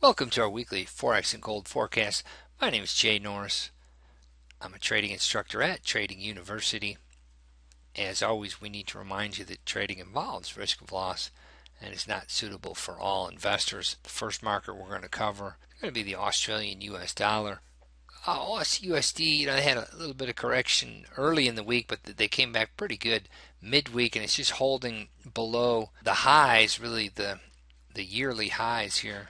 Welcome to our weekly Forex and Gold forecast. My name is Jay Norris. I'm a trading instructor at Trading University. As always, we need to remind you that trading involves risk of loss and is not suitable for all investors. The first market we're going to cover is going to be the Australian US dollar. USD, they had a little bit of correction early in the week, but they came back pretty good midweek, and it's just holding below the highs, really the yearly highs here.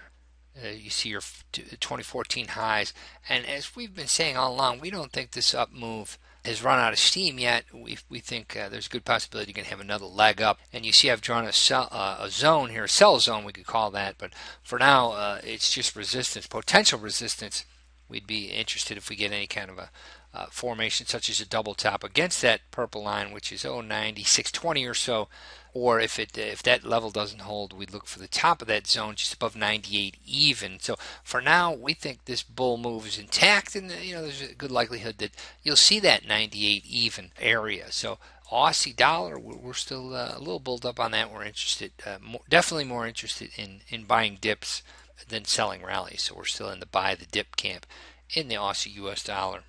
You see your 2014 highs, and as we've been saying all along, we don't think this up move has run out of steam yet. We think there's a good possibility you can have another leg up, and you see I've drawn a zone here, a sell zone we could call that, but for now it's just resistance, potential resistance. We'd be interested if we get any kind of a formation such as a double top against that purple line, which is 9620 or so, or if that level doesn't hold, we'd look for the top of that zone just above 98 even. So for now, we think this bull move is intact, and there's a good likelihood that you'll see that 98 even area. So Aussie dollar, we're still a little bulled up on that. We're interested, definitely more interested in buying dips than selling rallies. So we're still in the buy the dip camp in the Aussie US dollar.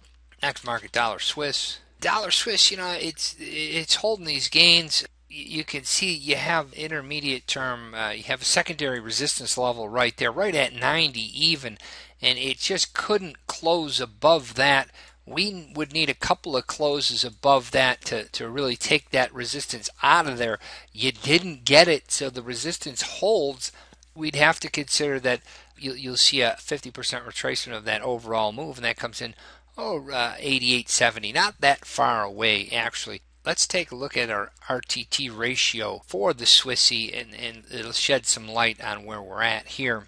Next market, dollar Swiss. Dollar Swiss, it's holding these gains. You can see you have intermediate term, you have a secondary resistance level right there, right at 90 even, and it just couldn't close above that. We would need a couple of closes above that to really take that resistance out of there. You didn't get it, so the resistance holds. We'd have to consider that you'll see a 50% retracement of that overall move, and that comes in 88.70, not that far away actually. Let's take a look at our RTT ratio for the Swissy, and it'll shed some light on where we're at here.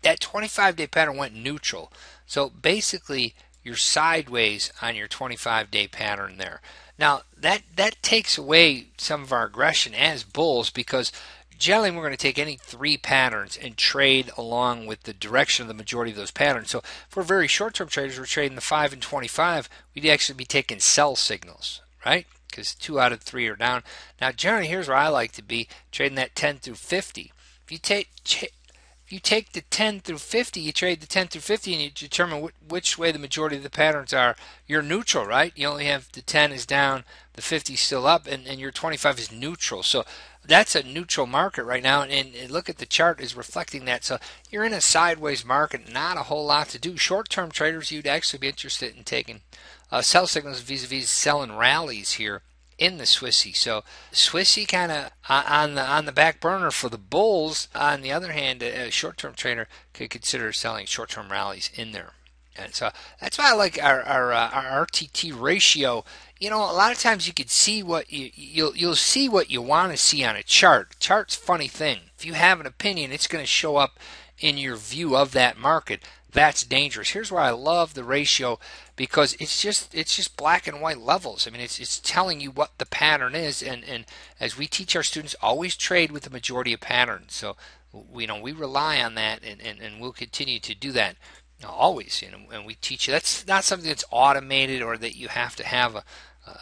That 25-day pattern went neutral, so basically you're sideways on your 25-day pattern there. Now that takes away some of our aggression as bulls, because generally we're going to take any three patterns and trade along with the direction of the majority of those patterns. So for very short-term traders, we're trading the 5 and 25, we'd actually be taking sell signals, right? Because 2 out of 3 are down. Now generally here's where I like to be, trading that 10 through 50. If you take the 10 through 50, you trade the 10 through 50 and you determine which way the majority of the patterns are. You're neutral, right? You only have the 10 is down, the 50 is still up, and your 25 is neutral. So that's a neutral market right now, and look at the chart is reflecting that. So you're in a sideways market, not a whole lot to do. Short-term traders, you'd actually be interested in taking sell signals vis-a-vis selling rallies here in the Swissy. So Swissy kind of on the back burner for the bulls. On the other hand, a short-term trader could consider selling short-term rallies in there. And so that's why I like our RTT ratio. A lot of times you can see what you'll see what you want to see on a chart. Chart's a funny thing. If you have an opinion, it's going to show up in your view of that market. That's dangerous. Here's why I love the ratio, because it's just black and white levels. I mean, it's telling you what the pattern is, and as we teach our students, always trade with the majority of patterns. So we rely on that, and we'll continue to do that. Always, and we teach you. That's not something that's automated or that you have to have a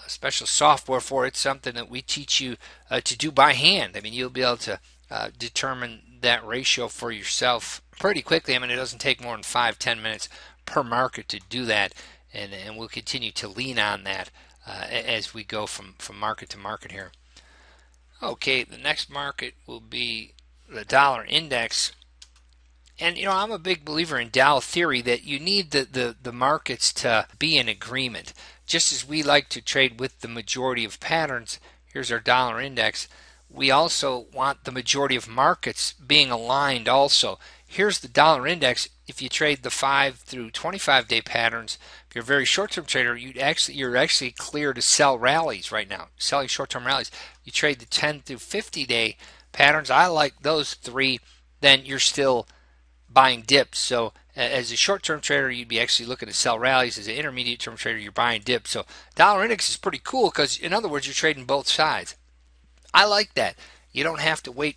special software for. It's something that we teach you to do by hand. I mean, you'll be able to determine that ratio for yourself pretty quickly. I mean, it doesn't take more than 5-10 minutes per market to do that, and we'll continue to lean on that as we go from market to market here. Okay, the next market will be the dollar index. And I'm a big believer in Dow theory, that you need the markets to be in agreement. Just as we like to trade with the majority of patterns, here's our dollar index, we also want the majority of markets being aligned also. Here's the dollar index. If you trade the 5 through 25-day patterns, if you're a very short-term trader, you're actually clear to sell rallies right now, selling short-term rallies. You trade the 10 through 50-day patterns, I like those three, then you're still buying dips. So as a short-term trader, you'd be actually looking to sell rallies. As an intermediate-term trader, you're buying dips. So dollar index is pretty cool, because in other words, you're trading both sides. I like that. You don't have to wait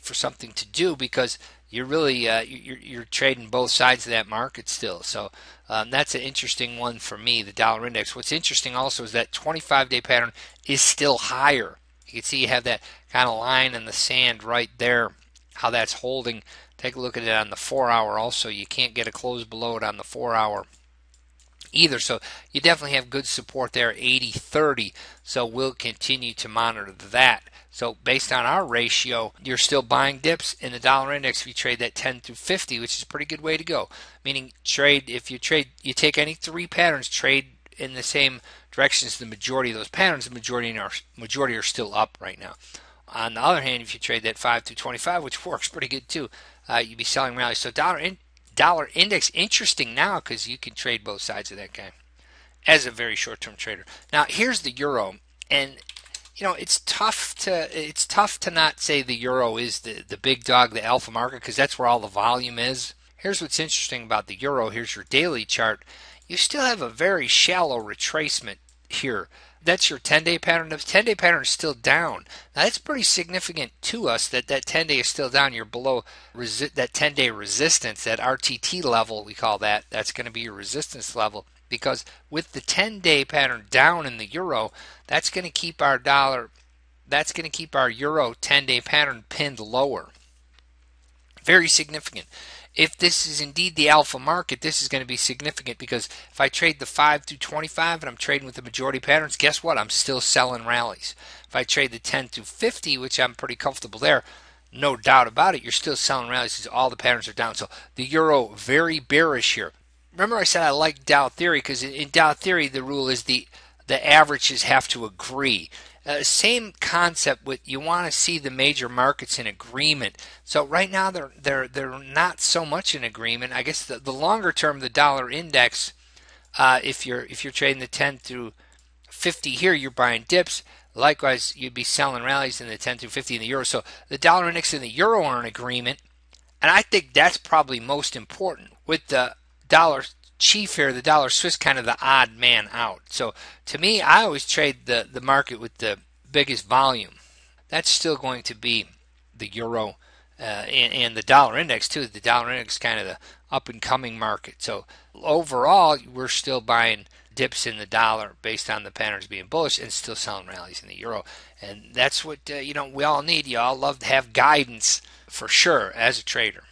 for something to do, because you're really you're trading both sides of that market still. So that's an interesting one for me, the dollar index. What's interesting also is that 25-day pattern is still higher. You can see you have that kind of line in the sand right there, how that's holding Take a look at it on the 4-hour also. You can't get a close below it on the 4-hour either. So you definitely have good support there, 80-30. So we'll continue to monitor that. So based on our ratio, you're still buying dips in the dollar index if you trade that 10 through 50, which is a pretty good way to go. Meaning if you take any three patterns, trade in the same direction as the majority of those patterns. The majority are still up right now. On the other hand, if you trade that 5 through 25, which works pretty good too, you'd be selling rallies. So dollar index, interesting now because you can trade both sides of that guy as a very short-term trader. Now here's the euro, and it's tough to not say the euro is the big dog, the alpha market, because that's where all the volume is. Here's what's interesting about the euro. Here's your daily chart. You still have a very shallow retracement here. That's your 10-day pattern. The 10-day pattern is still down. Now that's pretty significant to us that 10-day is still down. You're below that 10-day resistance, that RTT level we call that. That's going to be your resistance level, because with the 10-day pattern down in the euro, that's going to keep our euro 10-day pattern pinned lower. Very significant. If this is indeed the alpha market, this is going to be significant, because if I trade the 5 through 25 and I'm trading with the majority patterns, guess what? I'm still selling rallies. If I trade the 10 through 50, which I'm pretty comfortable there, no doubt about it, you're still selling rallies because all the patterns are down. So the euro, very bearish here. Remember I said I like Dow theory, because in Dow theory the rule is the averages have to agree. Same concept with, you want to see the major markets in agreement. So right now they're not so much in agreement. I guess the longer term, the dollar index, if you're trading the 10 through 50 here, you're buying dips. Likewise, you'd be selling rallies in the 10 through 50 in the euro. So the dollar index and the euro are in agreement, and I think that's probably most important. With the dollar chief here, the dollar Swiss, kind of the odd man out. So to me, I always trade the market with the biggest volume. That's still going to be the euro and the dollar index too. The dollar index is kind of the up and coming market. So overall, we're still buying dips in the dollar based on the patterns being bullish, and still selling rallies in the euro. And that's what we all need. You all love to have guidance for sure as a trader.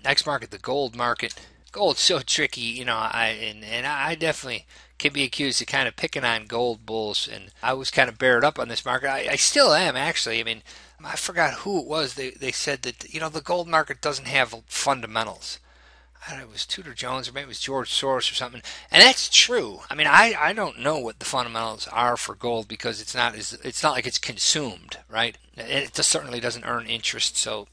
Next market, the gold market. Gold's so tricky, I definitely can be accused of kind of picking on gold bulls, and I was kind of bared up on this market. I still am, actually. I mean, I forgot who it was. They said that the gold market doesn't have fundamentals. I don't know, it was Tudor Jones, or maybe it was George Soros or something, and that's true. I mean, I don't know what the fundamentals are for gold, because it's not like it's consumed, right? It certainly doesn't earn interest. So,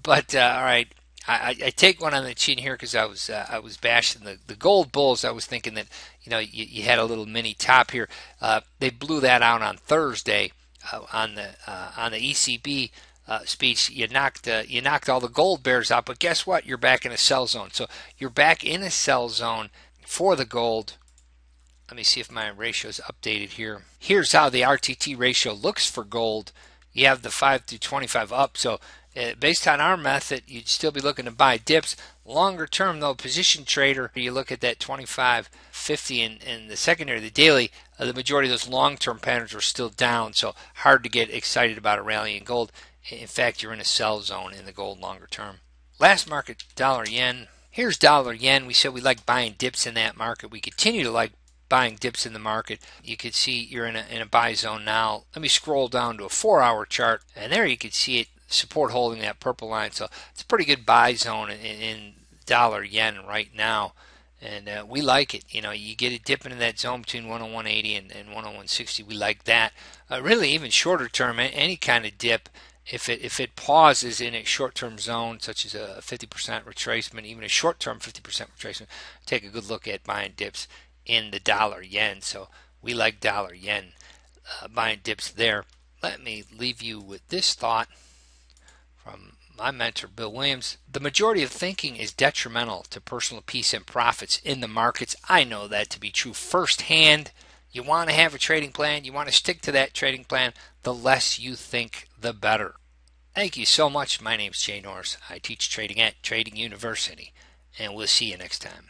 but all right. I take one on the chin here, because I was bashing the gold bulls. I was thinking that you had a little mini top here. They blew that out on Thursday on the ECB speech. You knocked all the gold bears out, but guess what? You're back in a sell zone. So you're back in a sell zone for the gold. Let me see if my ratio is updated here. Here's how the RTT ratio looks for gold. You have the 5 through 25 up. So based on our method, you'd still be looking to buy dips. Longer term, though, position trader, you look at that 25.50 in the secondary, the daily, the majority of those long-term patterns are still down, so hard to get excited about a rally in gold. In fact, you're in a sell zone in the gold longer term. Last market, dollar yen. Here's dollar yen. We said we like buying dips in that market. We continue to like buying dips in the market. You can see you're in a buy zone now. Let me scroll down to a 4-hour chart, and there you can see it, support holding that purple line. So it's a pretty good buy zone in dollar yen right now, and we like it. You get it dipping in that zone between 101.80 and 101.60. We like that. Really, even shorter term, any kind of dip, if it pauses in a short-term zone, such as a 50% retracement, even a short-term 50% retracement, take a good look at buying dips in the dollar yen. So we like dollar yen, buying dips there. Let me leave you with this thought from my mentor, Bill Williams. The majority of thinking is detrimental to personal peace and profits in the markets. I know that to be true firsthand. You want to have a trading plan. You want to stick to that trading plan. The less you think, the better. Thank you so much. My name is Jay Norris. I teach trading at Trading University, and we'll see you next time.